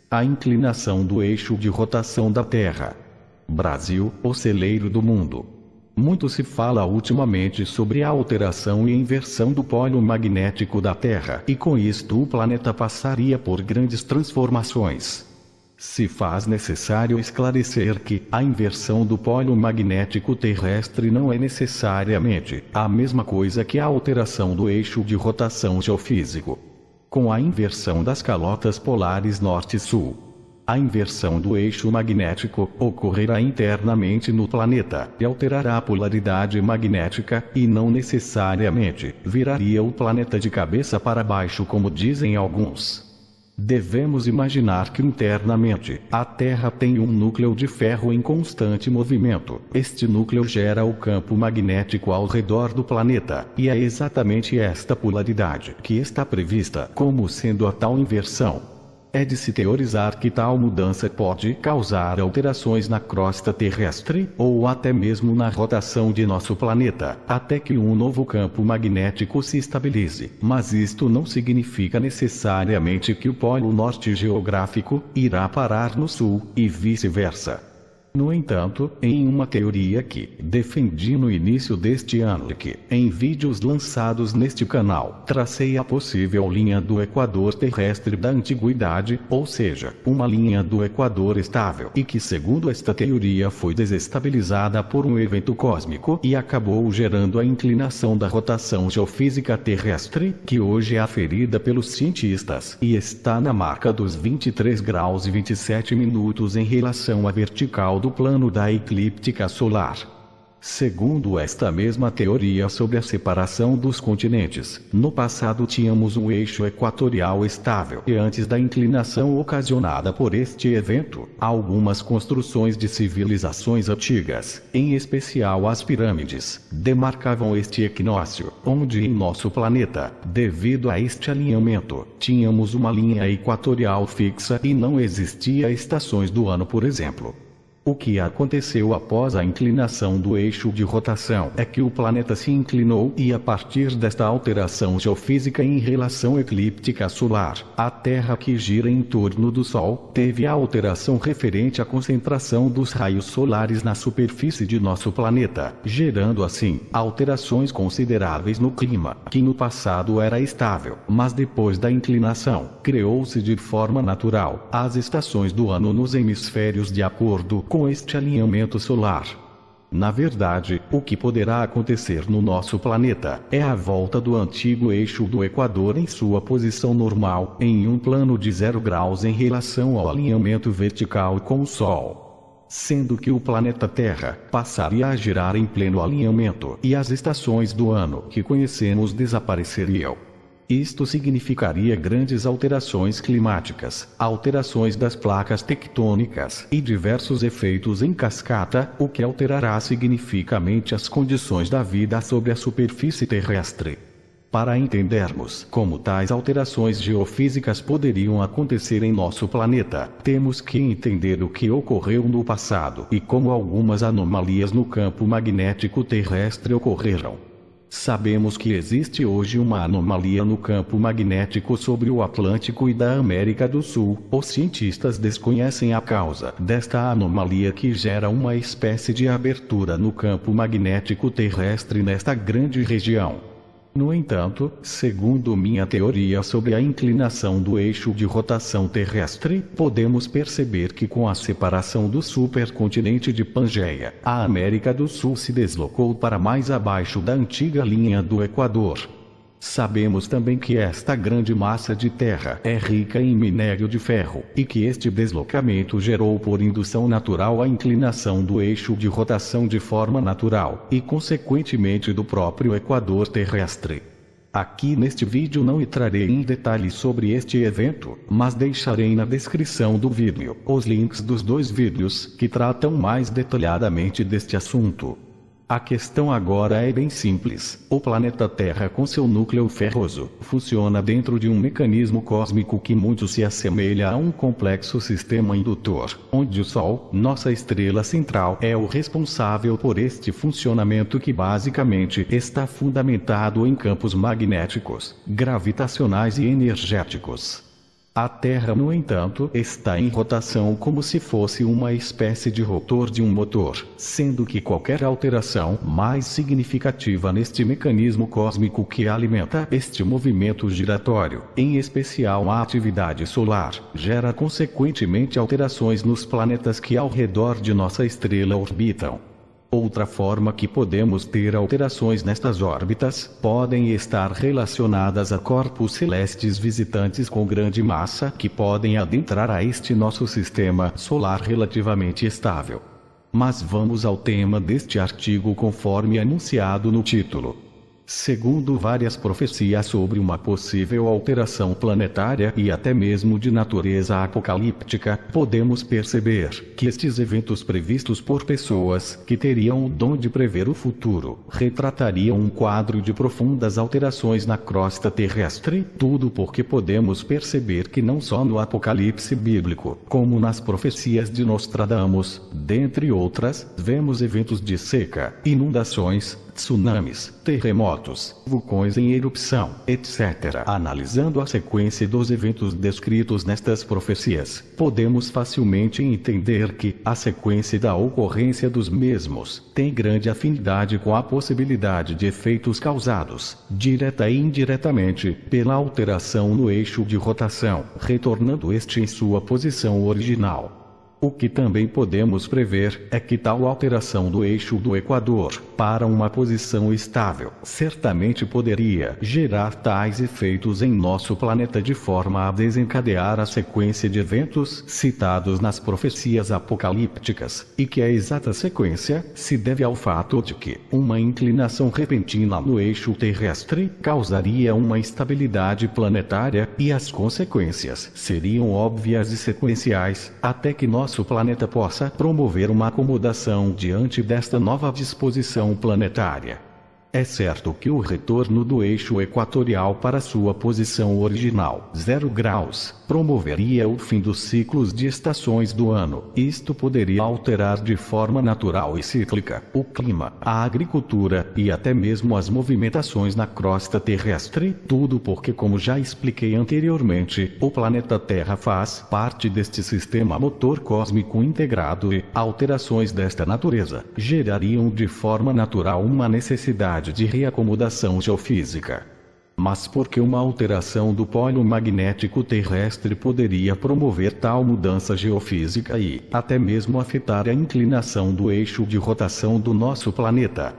A inclinação do eixo de rotação da Terra. Brasil, o celeiro do mundo. Muito se fala ultimamente sobre a alteração e inversão do polo magnético da Terra, e com isto o planeta passaria por grandes transformações. Se faz necessário esclarecer que a inversão do polo magnético terrestre não é necessariamente a mesma coisa que a alteração do eixo de rotação geofísico. Com a inversão das calotas polares norte e sul, a inversão do eixo magnético ocorrerá internamente no planeta e alterará a polaridade magnética, e não necessariamente viraria o planeta de cabeça para baixo como dizem alguns. Devemos imaginar que internamente a Terra tem um núcleo de ferro em constante movimento. Este núcleo gera o campo magnético ao redor do planeta, e é exatamente esta polaridade que está prevista como sendo a tal inversão. É de se teorizar que tal mudança pode causar alterações na crosta terrestre, ou até mesmo na rotação de nosso planeta, até que um novo campo magnético se estabilize. Mas isto não significa necessariamente que o polo norte geográfico irá parar no sul, e vice-versa. No entanto, em uma teoria que defendi no início deste ano e que, em vídeos lançados neste canal, tracei a possível linha do equador terrestre da antiguidade, ou seja, uma linha do equador estável, e que segundo esta teoria foi desestabilizada por um evento cósmico e acabou gerando a inclinação da rotação geofísica terrestre, que hoje é aferida pelos cientistas, e está na marca dos 23 graus e 27 minutos em relação à vertical do plano da eclíptica solar. Segundo esta mesma teoria sobre a separação dos continentes, no passado tínhamos um eixo equatorial estável, e antes da inclinação ocasionada por este evento, algumas construções de civilizações antigas, em especial as pirâmides, demarcavam este equinócio, onde em nosso planeta, devido a este alinhamento, tínhamos uma linha equatorial fixa e não existia estações do ano, por exemplo. O que aconteceu após a inclinação do eixo de rotação é que o planeta se inclinou, e a partir desta alteração geofísica em relação eclíptica solar, a Terra, que gira em torno do Sol, teve a alteração referente à concentração dos raios solares na superfície de nosso planeta, gerando assim alterações consideráveis no clima, que no passado era estável, mas depois da inclinação, criou-se de forma natural as estações do ano nos hemisférios de acordo com este alinhamento solar. Na verdade, o que poderá acontecer no nosso planeta é a volta do antigo eixo do Equador em sua posição normal, em um plano de 0 graus em relação ao alinhamento vertical com o Sol. Sendo que o planeta Terra passaria a girar em pleno alinhamento, e as estações do ano que conhecemos desapareceriam. Isto significaria grandes alterações climáticas, alterações das placas tectônicas e diversos efeitos em cascata, o que alterará significativamente as condições da vida sobre a superfície terrestre. Para entendermos como tais alterações geofísicas poderiam acontecer em nosso planeta, temos que entender o que ocorreu no passado e como algumas anomalias no campo magnético terrestre ocorreram. Sabemos que existe hoje uma anomalia no campo magnético sobre o Atlântico e da América do Sul. Os cientistas desconhecem a causa desta anomalia, que gera uma espécie de abertura no campo magnético terrestre nesta grande região. No entanto, segundo minha teoria sobre a inclinação do eixo de rotação terrestre, podemos perceber que com a separação do supercontinente de Pangeia, a América do Sul se deslocou para mais abaixo da antiga linha do Equador. Sabemos também que esta grande massa de terra é rica em minério de ferro, e que este deslocamento gerou por indução natural a inclinação do eixo de rotação de forma natural, e consequentemente do próprio Equador terrestre. Aqui neste vídeo não entrarei em detalhes sobre este evento, mas deixarei na descrição do vídeo os links dos 2 vídeos que tratam mais detalhadamente deste assunto. A questão agora é bem simples. O planeta Terra, com seu núcleo ferroso, funciona dentro de um mecanismo cósmico que muito se assemelha a um complexo sistema indutor, onde o Sol, nossa estrela central, é o responsável por este funcionamento, que basicamente está fundamentado em campos magnéticos, gravitacionais e energéticos. A Terra, no entanto, está em rotação como se fosse uma espécie de rotor de um motor, sendo que qualquer alteração mais significativa neste mecanismo cósmico que alimenta este movimento giratório, em especial a atividade solar, gera consequentemente alterações nos planetas que ao redor de nossa estrela orbitam. Outra forma que podemos ter alterações nestas órbitas podem estar relacionadas a corpos celestes visitantes com grande massa que podem adentrar a este nosso sistema solar relativamente estável. Mas vamos ao tema deste artigo conforme anunciado no título. Segundo várias profecias sobre uma possível alteração planetária e até mesmo de natureza apocalíptica, podemos perceber que estes eventos previstos por pessoas que teriam o dom de prever o futuro, retratariam um quadro de profundas alterações na crosta terrestre, tudo porque podemos perceber que não só no Apocalipse bíblico, como nas profecias de Nostradamus, dentre outras, vemos eventos de seca, inundações, tsunamis, terremotos, vulcões em erupção, etc. Analisando a sequência dos eventos descritos nestas profecias, podemos facilmente entender que a sequência da ocorrência dos mesmos tem grande afinidade com a possibilidade de efeitos causados, direta e indiretamente, pela alteração no eixo de rotação, retornando este em sua posição original. O que também podemos prever é que tal alteração do eixo do Equador para uma posição estável certamente poderia gerar tais efeitos em nosso planeta de forma a desencadear a sequência de eventos citados nas profecias apocalípticas, e que a exata sequência se deve ao fato de que uma inclinação repentina no eixo terrestre causaria uma instabilidade planetária e as consequências seriam óbvias e sequenciais, até que nosso planeta possa promover uma acomodação diante desta nova disposição planetária. É certo que o retorno do eixo equatorial para sua posição original, 0 graus, promoveria o fim dos ciclos de estações do ano. Isto poderia alterar de forma natural e cíclica o clima, a agricultura e até mesmo as movimentações na crosta terrestre, tudo porque, como já expliquei anteriormente, o planeta Terra faz parte deste sistema motor cósmico integrado e alterações desta natureza gerariam de forma natural uma necessidade de reacomodação geofísica. Mas porque uma alteração do polo magnético terrestre poderia promover tal mudança geofísica e até mesmo afetar a inclinação do eixo de rotação do nosso planeta?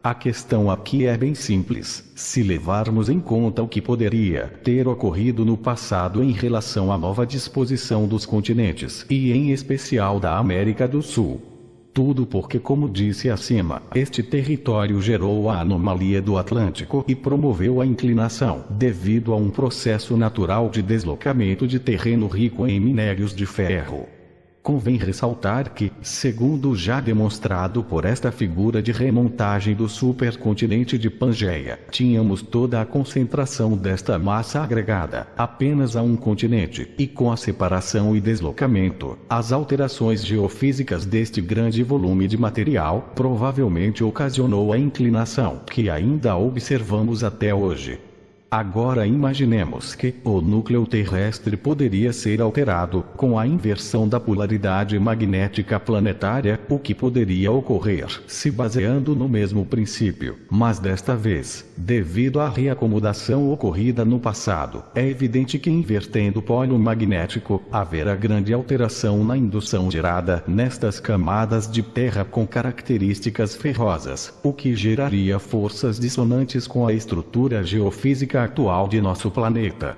A questão aqui é bem simples, se levarmos em conta o que poderia ter ocorrido no passado em relação à nova disposição dos continentes, e em especial da América do Sul. Tudo porque, como disse acima, este território gerou a anomalia do Atlântico e promoveu a inclinação, devido a um processo natural de deslocamento de terreno rico em minérios de ferro. Convém ressaltar que, segundo já demonstrado por esta figura de remontagem do supercontinente de Pangeia, tínhamos toda a concentração desta massa agregada apenas a um continente, e com a separação e deslocamento, as alterações geofísicas deste grande volume de material provavelmente ocasionou a inclinação que ainda observamos até hoje. Agora imaginemos que o núcleo terrestre poderia ser alterado com a inversão da polaridade magnética planetária, o que poderia ocorrer se baseando no mesmo princípio, mas desta vez, devido à reacomodação ocorrida no passado, é evidente que invertendo o polo magnético, haverá grande alteração na indução gerada nestas camadas de terra com características ferrosas, o que geraria forças dissonantes com a estrutura geofísica atual de nosso planeta.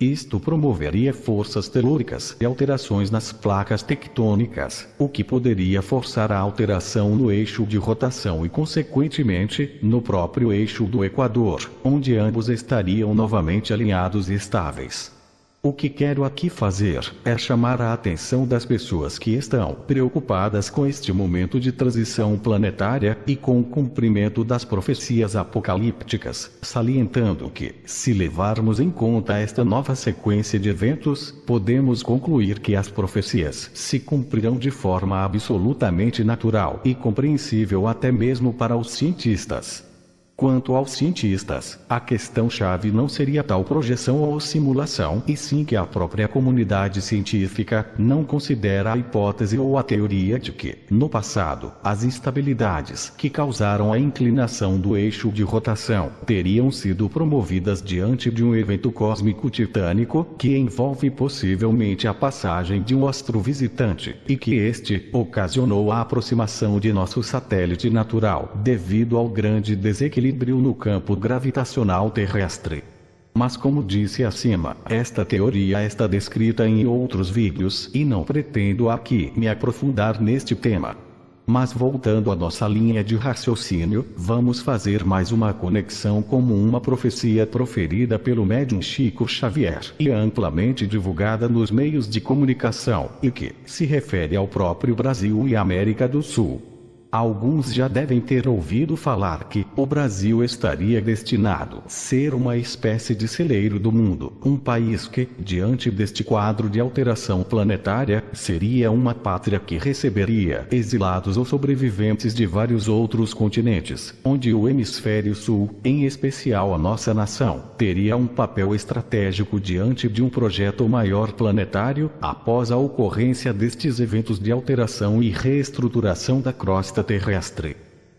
Isto promoveria forças telúricas e alterações nas placas tectônicas, o que poderia forçar a alteração no eixo de rotação e, consequentemente, no próprio eixo do Equador, onde ambos estariam novamente alinhados e estáveis. O que quero aqui fazer é chamar a atenção das pessoas que estão preocupadas com este momento de transição planetária e com o cumprimento das profecias apocalípticas, salientando que, se levarmos em conta esta nova sequência de eventos, podemos concluir que as profecias se cumprirão de forma absolutamente natural e compreensível até mesmo para os cientistas. Quanto aos cientistas, a questão-chave não seria tal projeção ou simulação, e sim que a própria comunidade científica não considera a hipótese ou a teoria de que, no passado, as instabilidades que causaram a inclinação do eixo de rotação teriam sido promovidas diante de um evento cósmico titânico que envolve possivelmente a passagem de um astro visitante, e que este ocasionou a aproximação de nosso satélite natural, devido ao grande desequilíbrio no campo gravitacional terrestre. Mas como disse acima, esta teoria está descrita em outros vídeos e não pretendo aqui me aprofundar neste tema. Mas voltando à nossa linha de raciocínio, vamos fazer mais uma conexão como uma profecia proferida pelo médium Chico Xavier e amplamente divulgada nos meios de comunicação, e que se refere ao próprio Brasil e América do Sul. Alguns já devem ter ouvido falar que o Brasil estaria destinado a ser uma espécie de celeiro do mundo, um país que, diante deste quadro de alteração planetária, seria uma pátria que receberia exilados ou sobreviventes de vários outros continentes, onde o hemisfério sul, em especial a nossa nação, teria um papel estratégico diante de um projeto maior planetário, após a ocorrência destes eventos de alteração e reestruturação da crosta terrestre.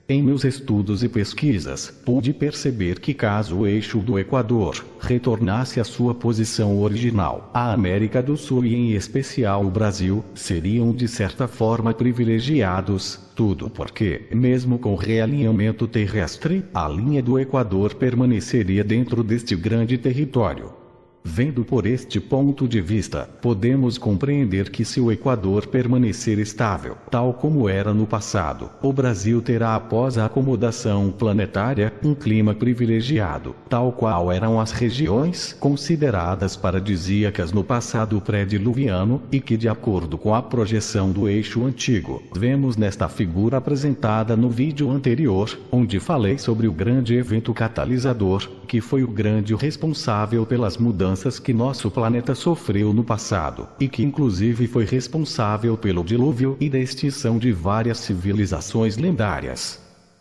Em meus estudos e pesquisas, pude perceber que caso o eixo do Equador retornasse à sua posição original, a América do Sul e em especial o Brasil, seriam de certa forma privilegiados, tudo porque, mesmo com o realinhamento terrestre, a linha do Equador permaneceria dentro deste grande território. Vendo por este ponto de vista, podemos compreender que se o Equador permanecer estável, tal como era no passado, o Brasil terá após a acomodação planetária, um clima privilegiado, tal qual eram as regiões consideradas paradisíacas no passado pré-diluviano, e que de acordo com a projeção do eixo antigo, vemos nesta figura apresentada no vídeo anterior, onde falei sobre o grande evento catalisador, que foi o grande responsável pelas mudanças que nosso planeta sofreu no passado, e que inclusive foi responsável pelo dilúvio e da extinção de várias civilizações lendárias.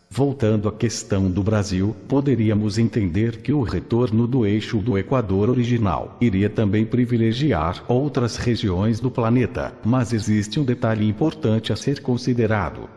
Voltando à questão do Brasil, poderíamos entender que o retorno do eixo do Equador original iria também privilegiar outras regiões do planeta, mas existe um detalhe importante a ser considerado.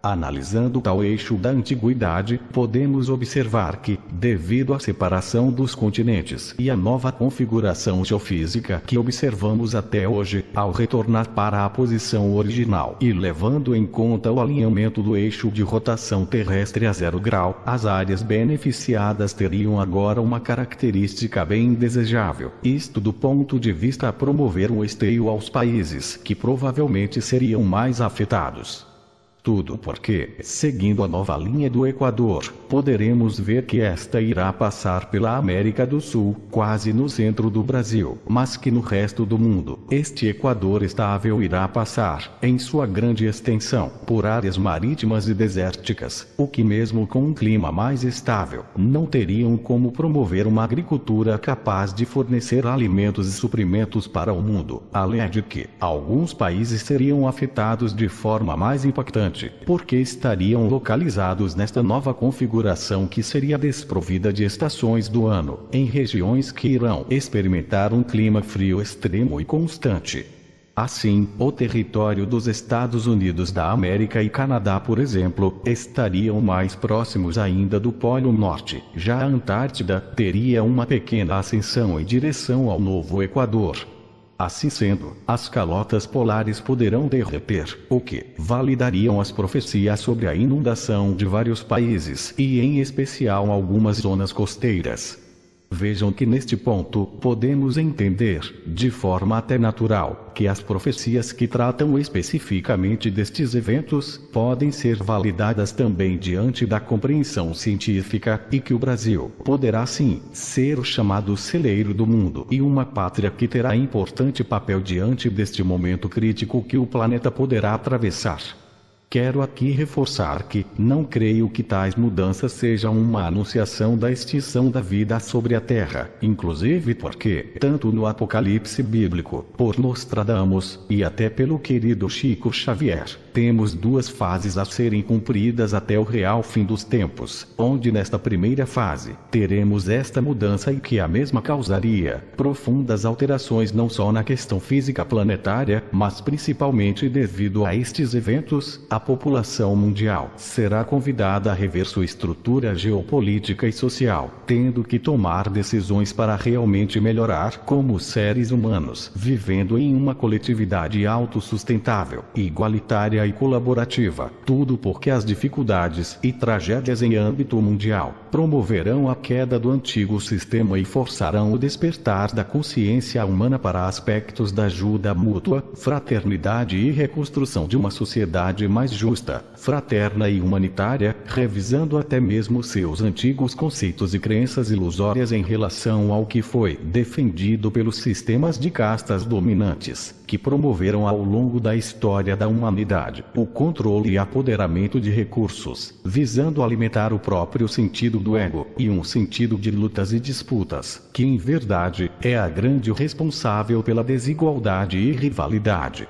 Analisando tal eixo da antiguidade, podemos observar que, devido à separação dos continentes e à nova configuração geofísica que observamos até hoje, ao retornar para a posição original e levando em conta o alinhamento do eixo de rotação terrestre a 0 grau, as áreas beneficiadas teriam agora uma característica bem desejável, isto do ponto de vista a promover um esteio aos países que provavelmente seriam mais afetados. Tudo porque, seguindo a nova linha do Equador, poderemos ver que esta irá passar pela América do Sul, quase no centro do Brasil, mas que no resto do mundo, este Equador estável irá passar, em sua grande extensão, por áreas marítimas e desérticas, o que mesmo com um clima mais estável, não teriam como promover uma agricultura capaz de fornecer alimentos e suprimentos para o mundo, além de que, alguns países seriam afetados de forma mais impactante, porque estariam localizados nesta nova configuração que seria desprovida de estações do ano, em regiões que irão experimentar um clima frio extremo e constante. Assim, o território dos Estados Unidos da América e Canadá, por exemplo, estariam mais próximos ainda do Polo Norte. Já a Antártida teria uma pequena ascensão em direção ao novo Equador. Assim sendo, as calotas polares poderão derreter, o que validariam as profecias sobre a inundação de vários países e em especial algumas zonas costeiras. Vejam que neste ponto, podemos entender, de forma até natural, que as profecias que tratam especificamente destes eventos, podem ser validadas também diante da compreensão científica, e que o Brasil poderá sim, ser o chamado celeiro do mundo, e uma pátria que terá importante papel diante deste momento crítico que o planeta poderá atravessar. Quero aqui reforçar que não creio que tais mudanças sejam uma anunciação da extinção da vida sobre a Terra, inclusive porque, tanto no Apocalipse bíblico, por Nostradamus, e até pelo querido Chico Xavier, temos duas fases a serem cumpridas até o real fim dos tempos, onde nesta primeira fase, teremos esta mudança e que a mesma causaria profundas alterações não só na questão física planetária, mas principalmente devido a estes eventos, a população mundial será convidada a rever sua estrutura geopolítica e social, tendo que tomar decisões para realmente melhorar como seres humanos, vivendo em uma coletividade autossustentável, igualitária e colaborativa. Tudo porque as dificuldades e tragédias em âmbito mundial promoverão a queda do antigo sistema e forçarão o despertar da consciência humana para aspectos da ajuda mútua, fraternidade e reconstrução de uma sociedade mais justa, fraterna e humanitária, revisando até mesmo seus antigos conceitos e crenças ilusórias em relação ao que foi defendido pelos sistemas de castas dominantes, que promoveram ao longo da história da humanidade o controle e apoderamento de recursos, visando alimentar o próprio sentido do ego e um sentido de lutas e disputas, que em verdade é a grande responsável pela desigualdade e rivalidade.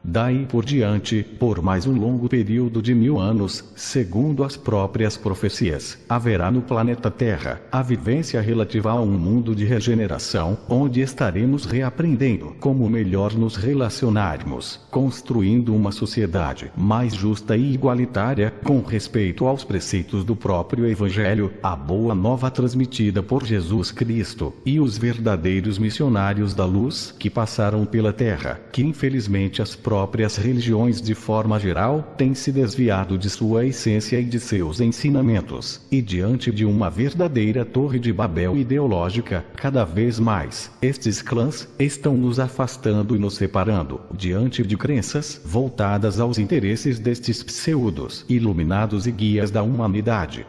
Daí por diante, por mais um longo período de 1000 anos, segundo as próprias profecias, haverá no planeta Terra a vivência relativa a um mundo de regeneração, onde estaremos reaprendendo como melhor nos relacionarmos, construindo uma sociedade mais justa e igualitária, com respeito aos preceitos do próprio Evangelho, a boa nova transmitida por Jesus Cristo, e os verdadeiros missionários da luz que passaram pela Terra, que infelizmente as próprias religiões de forma geral têm se desviado de sua essência e de seus ensinamentos, e diante de uma verdadeira torre de Babel ideológica, cada vez mais, estes clãs estão nos afastando e nos separando, diante de crenças voltadas aos interesses destes pseudos, iluminados e guias da humanidade.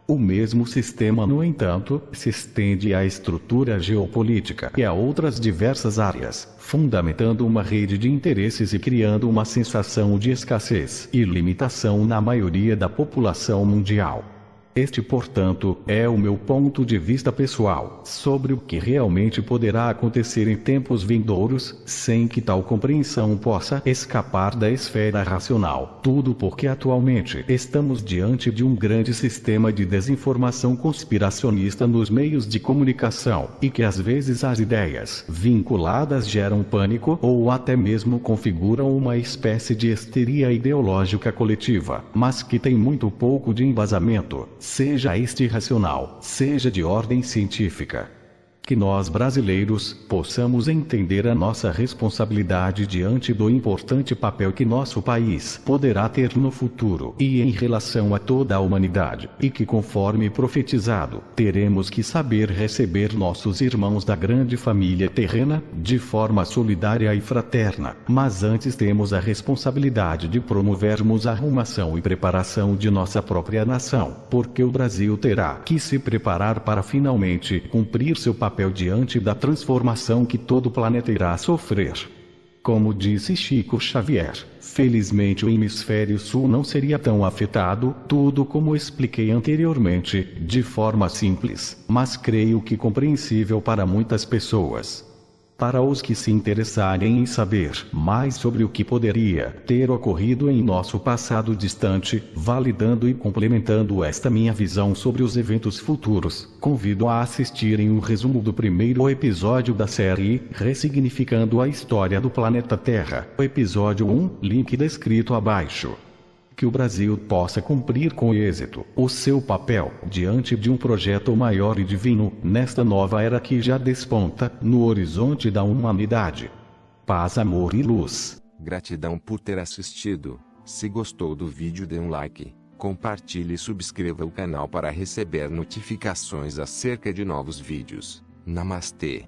O mesmo sistema, no entanto, se estende à estrutura geopolítica e a outras diversas áreas, fundamentando uma rede de interesses e criando uma sensação de escassez e limitação na maioria da população mundial. Este, portanto, é o meu ponto de vista pessoal sobre o que realmente poderá acontecer em tempos vindouros, sem que tal compreensão possa escapar da esfera racional. Tudo porque atualmente estamos diante de um grande sistema de desinformação conspiracionista nos meios de comunicação, e que às vezes as ideias vinculadas geram pânico ou até mesmo configuram uma espécie de histeria ideológica coletiva, mas que tem muito pouco de embasamento, seja este racional, seja de ordem científica. Que nós brasileiros possamos entender a nossa responsabilidade diante do importante papel que nosso país poderá ter no futuro e em relação a toda a humanidade, e que, conforme profetizado, teremos que saber receber nossos irmãos da grande família terrena de forma solidária e fraterna, mas antes temos a responsabilidade de promovermos a arrumação e preparação de nossa própria nação, porque o Brasil terá que se preparar para finalmente cumprir seu papel diante da transformação que todo o planeta irá sofrer. Como disse Chico Xavier, felizmente o hemisfério sul não seria tão afetado, tudo como expliquei anteriormente, de forma simples, mas creio que compreensível para muitas pessoas. Para os que se interessarem em saber mais sobre o que poderia ter ocorrido em nosso passado distante, validando e complementando esta minha visão sobre os eventos futuros, convido a assistirem o resumo do primeiro episódio da série Ressignificando a História do Planeta Terra, episódio 1, link descrito abaixo. Que o Brasil possa cumprir com êxito o seu papel diante de um projeto maior e divino, nesta nova era que já desponta no horizonte da humanidade. Paz, amor e luz. Gratidão por ter assistido. Se gostou do vídeo, dê um like, compartilhe e subscreva o canal para receber notificações acerca de novos vídeos. Namastê.